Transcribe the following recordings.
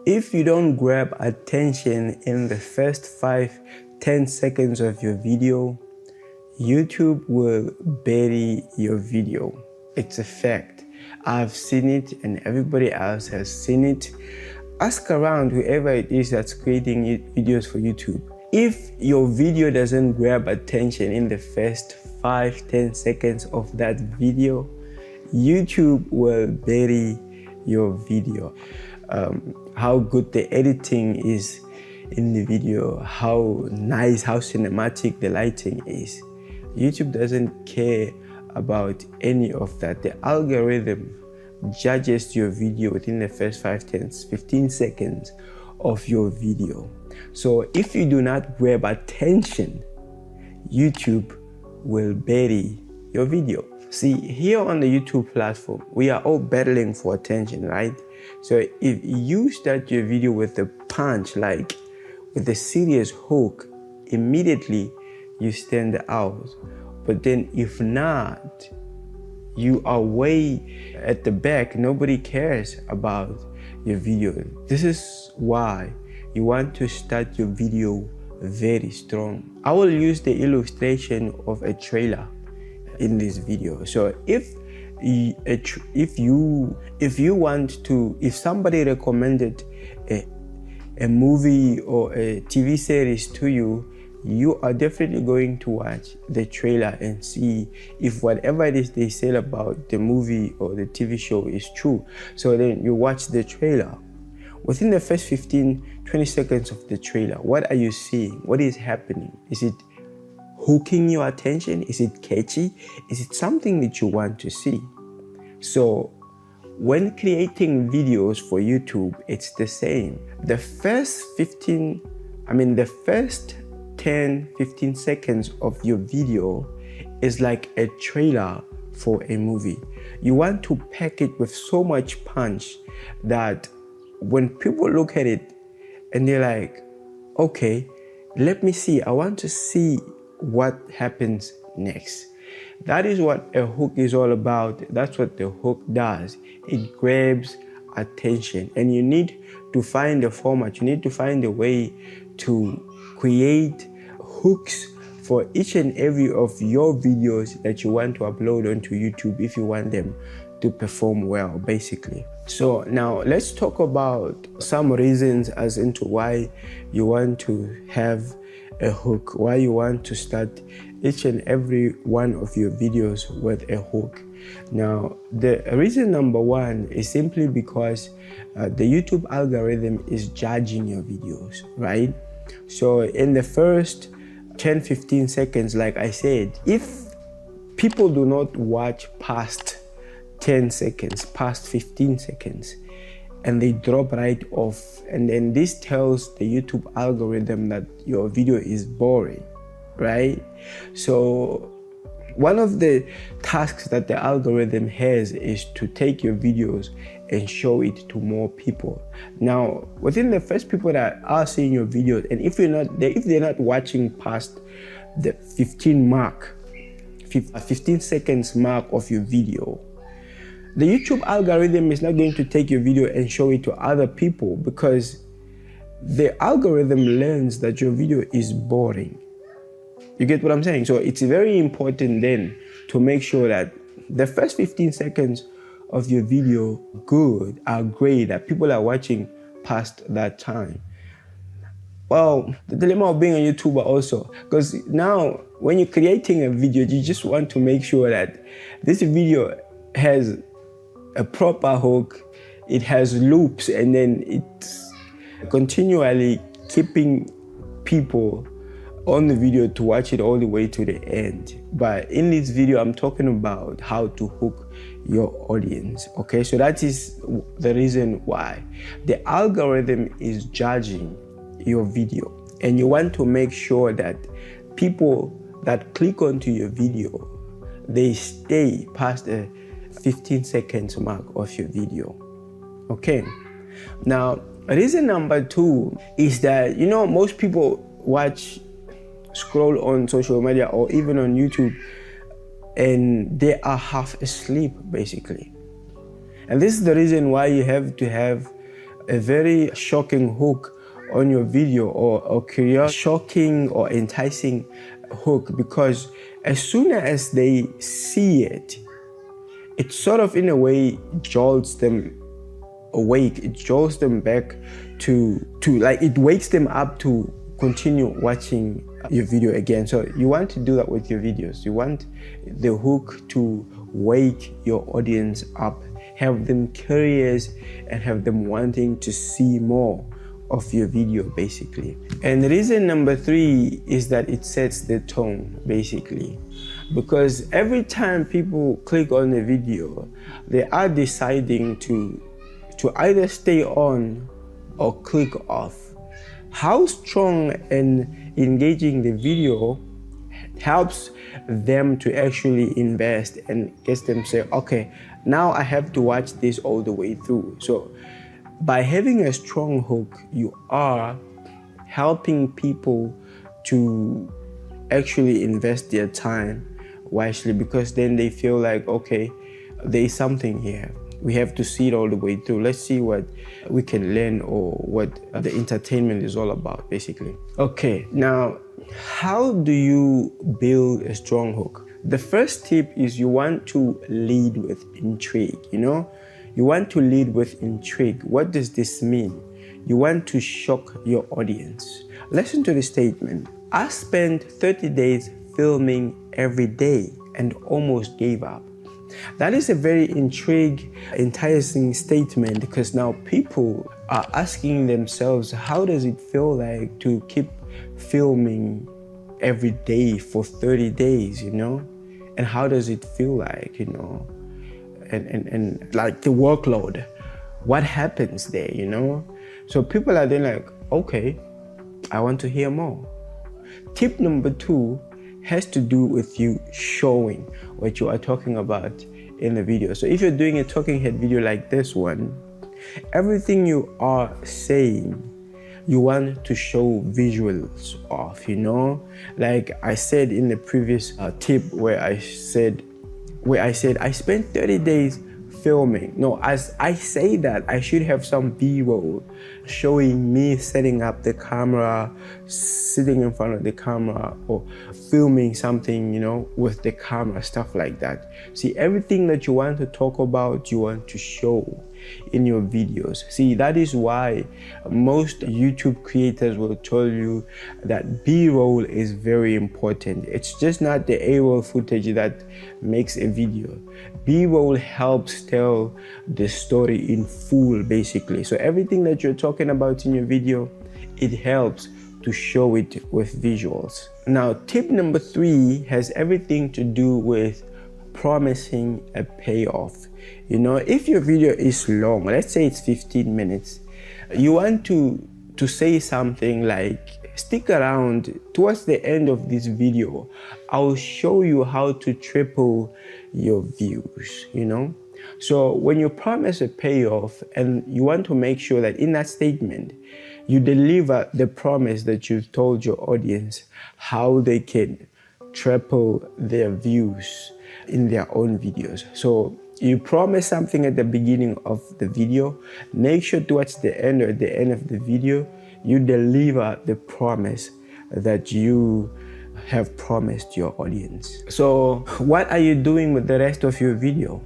If you don't grab attention in the first 5-10 seconds of your video, YouTube will bury your video. It's a fact. I've seen it and everybody else has seen it. Ask around whoever it is that's creating videos for YouTube. If your video doesn't grab attention in the first 5-10 seconds of that video, YouTube will bury your video. How good the editing is in the video, how nice, how cinematic the lighting is. YouTube doesn't care about any of that. The algorithm judges your video within the first 5-10-15 seconds of your video. So if you do not grab attention, YouTube will bury your video. See, here on the YouTube platform, we are all battling for attention, right? So if you start your video with a punch, like with a serious hook, immediately you stand out. But then if not, you are way at the back, nobody cares about your video. This is why you want to start your video very strong. I will use the illustration of a trailer in this video. So if somebody recommended a movie or a TV series to you, you are definitely going to watch the trailer and see if whatever it is they say about the movie or the TV show is true. So then you watch the trailer. Within the first 15-20 seconds of the trailer, what are you seeing? What is happening? Is it hooking your attention? Is it catchy? Is it something that you want to see? So when creating videos for YouTube, it's the same. The first 10-15 seconds of your video is like a trailer for a movie. You want to pack it with so much punch that when people look at it and they're like, okay, let me see, I want to see what happens next. That is what a hook is all about. That's what the hook does. It grabs attention, and you need to find a format. You need to find a way to create hooks for each and every of your videos that you want to upload onto YouTube if you want them to perform well, basically. So now let's talk about some reasons as into why you want to have a hook, why you want to start each and every one of your videos with a hook. Now, the reason number one is simply because the YouTube algorithm is judging your videos, right? So in the first 10-15 seconds, like I said, if people do not watch past 10 seconds, past 15 seconds, and they drop right off, and then this tells the YouTube algorithm that your video is boring, right? So one of the tasks that the algorithm has is to take your videos and show it to more people. Now, within the first people that are seeing your videos, and if they're not watching past the 15 seconds mark of your video, the YouTube algorithm is not going to take your video and show it to other people, because the algorithm learns that your video is boring. You get what I'm saying? So it's very important then to make sure that the first 15 seconds of your video are great, that people are watching past that time. Well, the dilemma of being a YouTuber also, because now when you're creating a video, you just want to make sure that this video has a proper hook, it has loops, and then it's continually keeping people on the video to watch it all the way to the end. But in this video, I'm talking about how to hook your audience, okay? So that is the reason why. The algorithm is judging your video, and you want to make sure that people that click onto your video, they stay past the 15 seconds mark of your video, okay? Now, reason number two is that, you know, most people scroll on social media or even on YouTube, and they are half asleep, basically. And this is the reason why you have to have a very shocking hook on your video, or create shocking or enticing hook, because as soon as they see it, it sort of in a way jolts them awake. It jolts them back to like, it wakes them up to continue watching your video again. So you want to do that with your videos. You want the hook to wake your audience up, have them curious, and have them wanting to see more of your video, basically. And reason number 3 is that it sets the tone, basically, because every time people click on the video, they are deciding to either stay on or click off. How strong and engaging the video helps them to actually invest and gets them say, okay, now I have to watch this all the way through. So by having a strong hook, you are helping people to actually invest their time wisely, because then they feel like, okay, there is something here. We have to see it all the way through. Let's see what we can learn, or what the entertainment is all about, basically. Okay, now, how do you build a strong hook? The first tip is you want to lead with intrigue, You want to lead with intrigue. What does this mean? You want to shock your audience. Listen to the statement. I spent 30 days filming every day and almost gave up. That is a very enticing statement, because now people are asking themselves, how does it feel like to keep filming every day for 30 days, And how does it feel like, and like the workload, what happens there, So people are then like, okay, I want to hear more. Tip number 2 has to do with you showing what you are talking about in the video. So if you're doing a talking head video like this one, everything you are saying, you want to show visuals of, Like I said in the previous tip where I said I spent 30 days filming. No, as I say that, I should have some B-roll showing me setting up the camera, sitting in front of the camera, or filming something, with the camera, stuff like that. See, everything that you want to talk about, you want to show in your videos. See, that is why most YouTube creators will tell you that B-roll is very important. It's just not the A-roll footage that makes a video. B-roll helps tell the story in full, basically. So everything that you're talking about in your video, it helps to show it with visuals. Now, tip number 3 has everything to do with promising a payoff. If your video is long, let's say it's 15 minutes, you want to say something like, stick around towards the end of this video. I'll show you how to triple your views, So when you promise a payoff and you want to make sure that in that statement, you deliver the promise that you've told your audience, how they can triple their views in their own videos. So you promise something at the beginning of the video, make sure towards the end or at the end of the video, you deliver the promise that you have promised your audience. So what are you doing with the rest of your video?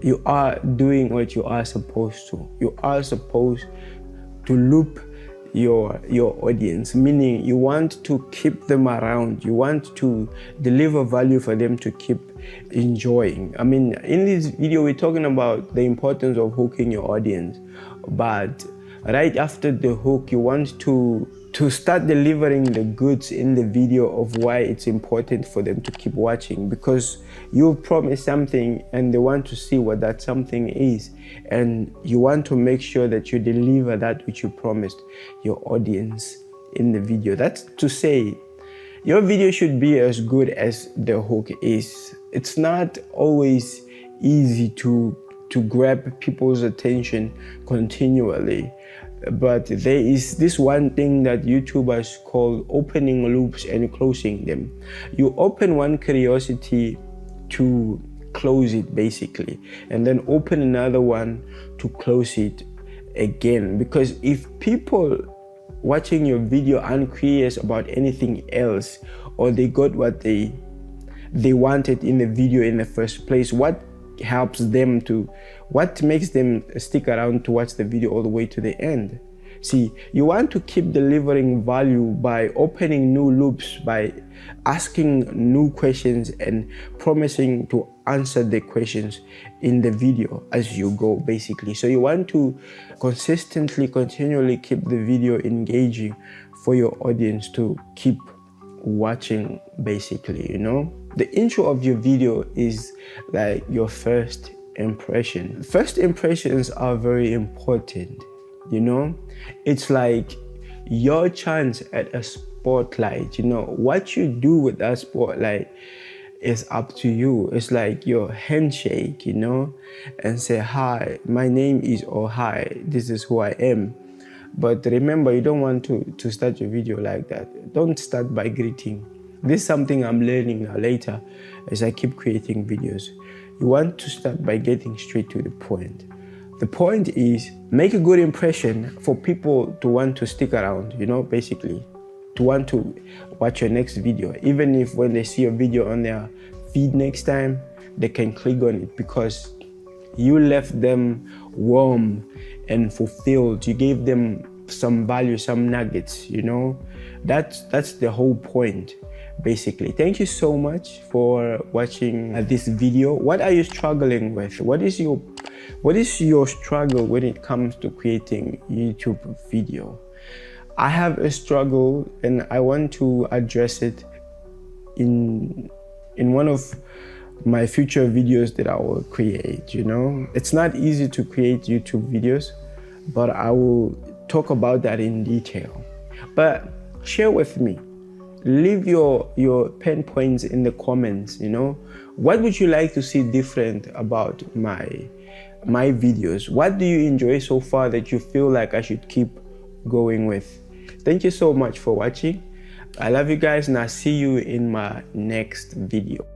You are doing what you are supposed to. You are supposed to loop your audience, meaning you want to keep them around. You want to deliver value for them to keep enjoying. I mean, in this video, we're talking about the importance of hooking your audience, but right after the hook, you want to start delivering the goods in the video of why it's important for them to keep watching, because you promised something and they want to see what that something is, and you want to make sure that you deliver that which you promised your audience in the video. That's to say, your video should be as good as the hook is. It's not always easy to grab people's attention continually. But there is this one thing that YouTubers call opening loops and closing them. You open one curiosity to close it, basically, and then open another one to close it again, because if people watching your video aren't curious about anything else, or they got what they wanted in the video in the first place, what makes them stick around to watch the video all the way to the end? See, you want to keep delivering value by opening new loops, by asking new questions and promising to answer the questions in the video as you go, basically. So you want to continually keep the video engaging for your audience to keep watching, basically, you know? The intro of your video is like your first impression. First impressions are very important. You know, it's like your chance at a spotlight. You know, what you do with that spotlight is up to you. It's like your handshake, you know, and say, hi, my name is, or hi, this is who I am. But remember, you don't want to start your video like that. Don't start by greeting. This is something I'm learning now later as I keep creating videos. You want to start by getting straight to the point. The point is, make a good impression for people to want to stick around, you know, basically, to want to watch your next video. Even if when they see a video on their feed next time, they can click on it because you left them warm and fulfilled. You gave them some value, some nuggets, you know. That's the whole point, basically. Thank you so much for watching this video. What are you struggling with? What is your struggle when it comes to creating YouTube video? I have a struggle and I want to address it in one of my future videos that I will create, you know. It's not easy to create YouTube videos, but I will talk about that in detail. But share with me. Leave your pen points in the comments, you know. What would you like to see different about my videos? What do you enjoy so far that you feel like I should keep going with? Thank you so much for watching. I love you guys, and I'll see you in my next video.